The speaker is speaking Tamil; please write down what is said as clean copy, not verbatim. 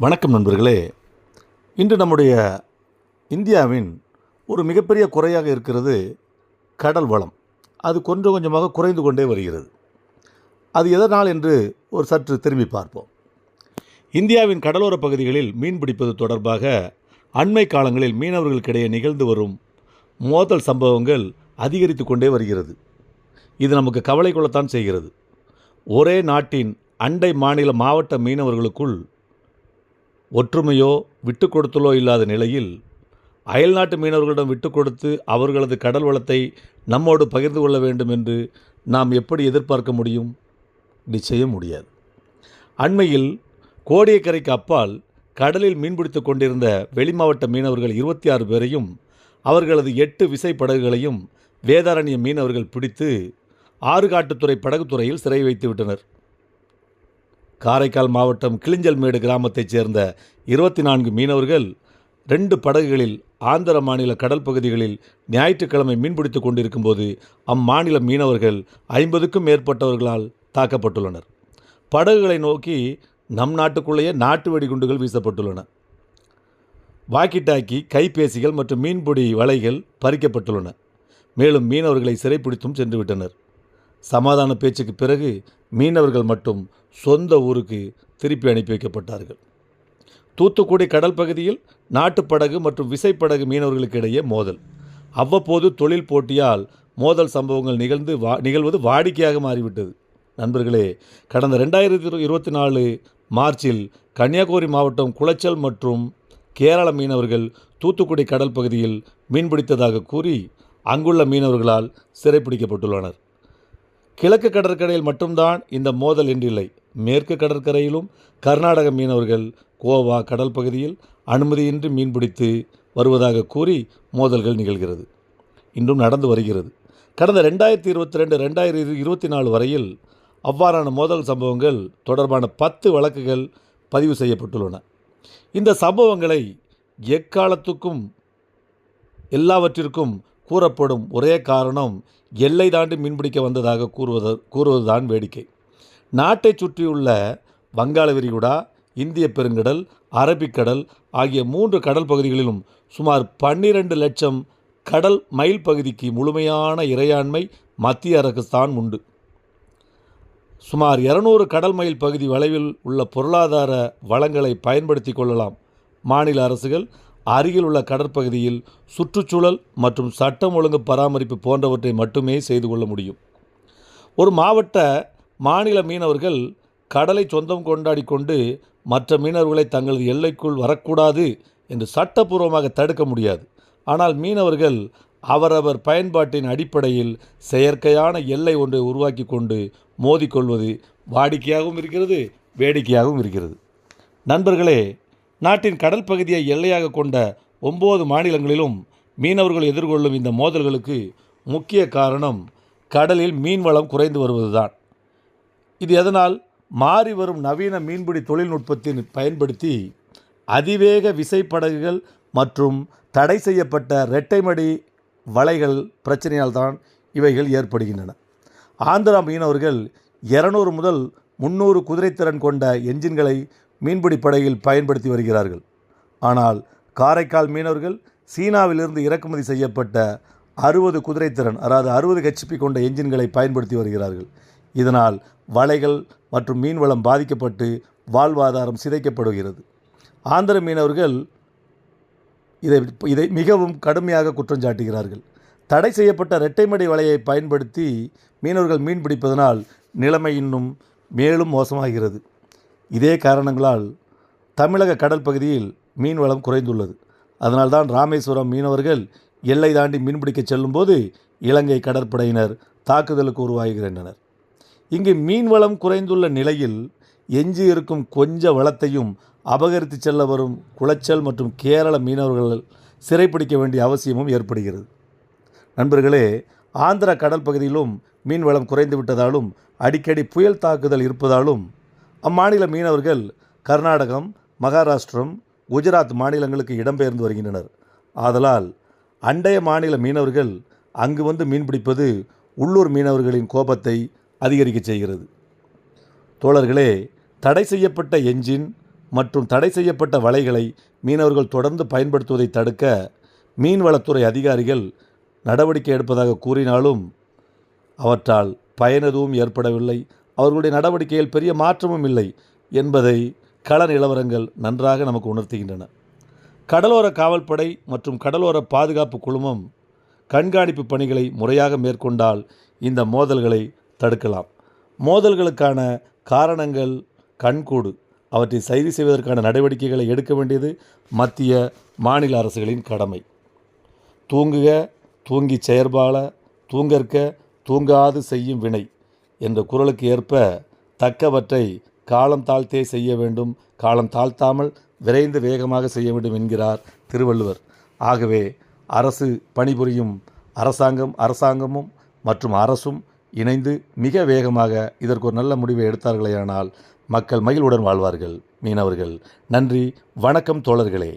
வணக்கம் நண்பர்களே. இன்று நம்முடைய இந்தியாவின் ஒரு மிகப்பெரிய குறையாக இருக்கிறது கடல் வளம். அது கொஞ்சம் கொஞ்சமாக குறைந்து கொண்டே வருகிறது. அது எதனால் என்று ஒரு சற்று திரும்பி பார்ப்போம். இந்தியாவின் கடலோர பகுதிகளில் மீன் பிடிப்பது தொடர்பாக அண்மை காலங்களில் மீனவர்களுக்கிடையே நிகழ்ந்து வரும் மோதல் சம்பவங்கள் அதிகரித்து கொண்டே வருகிறது. இது நமக்கு கவலை கொள்ளத்தான் செய்கிறது. ஒரே நாட்டின் அண்டை மாநில மாவட்ட மீனவர்களுக்குள் ஒற்றுமையோ விட்டு கொடுத்தலோ இல்லாத நிலையில் அயல்நாட்டு மீனவர்களிடம் விட்டு கொடுத்து அவர்களது கடல் வளத்தை நம்மோடு பகிர்ந்து கொள்ள வேண்டும் என்று நாம் எப்படி எதிர்பார்க்க முடியும்? நிச்சயம் முடியாது. அண்மையில் கோடியக்கரைக்கு அப்பால் கடலில் மீன்பிடித்து கொண்டிருந்த வெளிமாவட்ட மீனவர்கள் 26 பேரையும் அவர்களது 8 விசைப்படகுகளையும் வேதாரண்ய மீனவர்கள் பிடித்து ஆறுகாட்டுத்துறை படகுத்துறையில் சிறை வைத்து விட்டனர். காரைக்கால் மாவட்டம் கிளிஞ்சல்மேடு கிராமத்தைச் சேர்ந்த 24 மீனவர்கள் 2 படகுகளில் ஆந்திர மாநில கடல் பகுதிகளில் ஞாயிற்றுக்கிழமை மீன்பிடித்து கொண்டிருக்கும் போது அம்மாநில மீனவர்கள் 50க்கும் மேற்பட்டவர்களால் தாக்கப்பட்டுள்ளனர். படகுகளை நோக்கி நம் நாட்டுக்குள்ளேயே நாட்டு வெடிகுண்டுகள் வீசப்பட்டுள்ளன. வாக்கி டாக்கி, கைபேசிகள் மற்றும் மீன்பிடி வலைகள் பறிக்கப்பட்டுள்ளன. மேலும் மீனவர்களை சிறைப்பிடித்தும் சென்றுவிட்டனர். சமாதான பேச்சுக்கு பிறகு மீனவர்கள் மட்டும் சொந்த ஊருக்கு திருப்பி அனுப்பி வைக்கப்பட்டார்கள். தூத்துக்குடி கடல் பகுதியில் நாட்டுப்படகு மற்றும் விசைப்படகு மீனவர்களுக்கு இடையே மோதல். அவ்வப்போது தொழில் போட்டியால் மோதல் சம்பவங்கள் நிகழ்வது வாடிக்கையாக மாறிவிட்டது. நண்பர்களே, கடந்த 2024 மார்ச்சில் கன்னியாகுமரி மாவட்டம் குளச்சல் மற்றும் கேரள மீனவர்கள் தூத்துக்குடி கடல் பகுதியில் மீன்பிடித்ததாக கூறி அங்குள்ள மீனவர்களால் சிறைப்பிடிக்கப்பட்டுள்ளனர். கிழக்கு கடற்கரையில் மட்டும்தான் இந்த மோதல் என்றில்லை. மேற்கு கடற்கரையிலும் கர்நாடக மீனவர்கள் கோவா கடல் பகுதியில் அனுமதியின்றி மீன்பிடித்து வருவதாக கூறி மோதல்கள் நிகழ்கிறது. இன்றும் நடந்து வருகிறது. கடந்த 2022-2024 வரையில் அவ்வாறான மோதல் சம்பவங்கள் தொடர்பான 10 வழக்குகள் பதிவு செய்யப்பட்டுள்ளன. இந்த சம்பவங்களை எக்காலத்துக்கும் எல்லாவற்றிற்கும் கூறப்படும் ஒரே காரணம் எல்லை தாண்டி மீன்பிடிக்க வந்ததாக கூறுவதுதான் வேடிக்கை. நாட்டை சுற்றியுள்ள வங்காள விரிகுடா, இந்திய பெருங்கடல், அரபிக்கடல் ஆகிய 3 கடல் பகுதிகளிலும் சுமார் 12 லட்சம் கடல் மைல் பகுதிக்கு முழுமையான இறையாண்மை மத்திய அரசுதான் உண்டு. சுமார் 200 கடல் மைல் பகுதி வளைவில் உள்ள பொருளாதார வளங்களை பயன்படுத்தி கொள்ளலாம். மாநில அரசுகள் அருகில் உள்ள கடற்பகுதியில் சுற்றுச்சூழல் மற்றும் சட்டம் ஒழுங்கு பராமரிப்பு போன்றவற்றை மட்டுமே செய்து கொள்ள முடியும். ஒரு மாநில மீனவர்கள் கடலை சொந்தம் கொண்டாடி கொண்டு மற்ற மீனவர்களை தங்களது எல்லைக்குள் வரக்கூடாது என்று சட்டப்பூர்வமாக தடுக்க முடியாது. ஆனால் மீனவர்கள் அவரவர் பயன்பாட்டின் அடிப்படையில் செயற்கையான எல்லை ஒன்றை உருவாக்கி கொண்டு மோதிக்கொள்வது வாடிக்கையாகவும் இருக்கிறது, வேடிக்கையாகவும் இருக்கிறது. நண்பர்களே, நாட்டின் கடல் பகுதியை எல்லையாக கொண்ட 9 மாநிலங்களிலும் மீனவர்கள் எதிர்கொள்ளும் இந்த மோதல்களுக்கு முக்கிய காரணம் கடலில் மீன்வளம் குறைந்து வருவதுதான். இது எதனால்? மாறி வரும் நவீன மீன்பிடி தொழில்நுட்பத்தின் பயன்படுத்தி அதிவேக விசைப்படகுகள் மற்றும் தடை செய்யப்பட்ட இரட்டைமடி வலைகள் பிரச்சனையால் தான் இவைகள் ஏற்படுகின்றன. ஆந்திரா மீனவர்கள் 200 முதல் 300 குதிரைத்திறன் கொண்ட என்ஜின்களை மீன்பிடி படகில் பயன்படுத்தி வருகிறார்கள். ஆனால் காரைக்கால் மீனவர்கள் சீனாவிலிருந்து இறக்குமதி செய்யப்பட்ட 60 குதிரைத்திறன், அதாவது 60 HP கொண்ட என்ஜின்களை பயன்படுத்தி வருகிறார்கள். இதனால் வலைகள் மற்றும் மீன்வளம் பாதிக்கப்பட்டு வாழ்வாதாரம் சிதைக்கப்படுகிறது. ஆந்திர மீனவர்கள் இதை மிகவும் கடுமையாக குற்றம் சாட்டுகிறார்கள். தடை செய்யப்பட்ட இரட்டைமடி வலையை பயன்படுத்தி மீனவர்கள் மீன் பிடிப்பதனால் நிலைமை இன்னும் மேலும் மோசமாகிறது. இதே காரணங்களால் தமிழக கடல் பகுதியில் மீன்வளம் குறைந்துள்ளது. அதனால்தான் ராமேஸ்வரம் மீனவர்கள் எல்லை தாண்டி மீன்பிடிக்க செல்லும்போது இலங்கை கடற்படையினர் தாக்குதலுக்கு உருவாகின்றனர். இங்கு மீன்வளம் குறைந்துள்ள நிலையில் எஞ்சி இருக்கும் கொஞ்ச வளத்தையும் அபகரித்து செல்ல வரும் குளச்சல் மற்றும் கேரள மீனவர்கள் சிறைப்பிடிக்க வேண்டிய அவசியமும் ஏற்படுகிறது. நண்பர்களே, ஆந்திர கடல் பகுதியிலும் மீன்வளம் குறைந்து விட்டதாலும் அடிக்கடி புயல் தாக்குதல் இருப்பதாலும் அம்மாநில மீனவர்கள் கர்நாடகம், மகாராஷ்டிரம், குஜராத் மாநிலங்களுக்கு இடம்பெயர்ந்து வருகின்றனர். ஆதலால் அண்டைய மாநில மீனவர்கள் அங்கு வந்து மீன்பிடிப்பது உள்ளூர் மீனவர்களின் கோபத்தை அதிகரிக்க செய்கிறது. தோழர்களே, தடை செய்யப்பட்ட என்ஜின் மற்றும் தடை செய்யப்பட்ட வலைகளை மீனவர்கள் தொடர்ந்து பயன்படுத்துவதை தடுக்க மீன்வளத்துறை அதிகாரிகள் நடவடிக்கை எடுப்பதாக கூறினாலும் அவற்றால் பயன் எதுவும் ஏற்படவில்லை. அவர்களுடைய நடவடிக்கையில் பெரிய மாற்றமும் இல்லை என்பதை கள நிலவரங்கள் நன்றாக நமக்கு உணர்த்துகின்றன. கடலோர காவல்படை மற்றும் கடலோர பாதுகாப்பு குழுமம் கண்காணிப்பு பணிகளை முறையாக மேற்கொண்டால் இந்த மோதல்களை தடுக்கலாம். மோதல்களுக்கான காரணங்கள் கண்கூடு. அவற்றை சரி செய்வதற்கான நடவடிக்கைகளை எடுக்க வேண்டியது மத்திய மாநில அரசுகளின் கடமை. தூங்குக தூங்கி செயற்பால, தூங்கற்க தூங்காது செய்யும் வினை என்ற குறளுக்கு ஏற்ப தக்கவற்றை காலம் தாழ்த்தே செய்ய வேண்டும், காலம் தாழ்த்தாமல் விரைந்து வேகமாக செய்ய வேண்டும் என்கிறார் திருவள்ளுவர். ஆகவே அரசு பணிபுரியும் அரசாங்கமும் மற்றும் அரசும் இணைந்து மிக வேகமாக இதற்கு ஒரு நல்ல முடிவை எடுத்தார்களேயானால் மக்கள் மகிழ்வுடன் வாழ்வார்கள். மீனவர்கள் நன்றி. வணக்கம் தோழர்களே.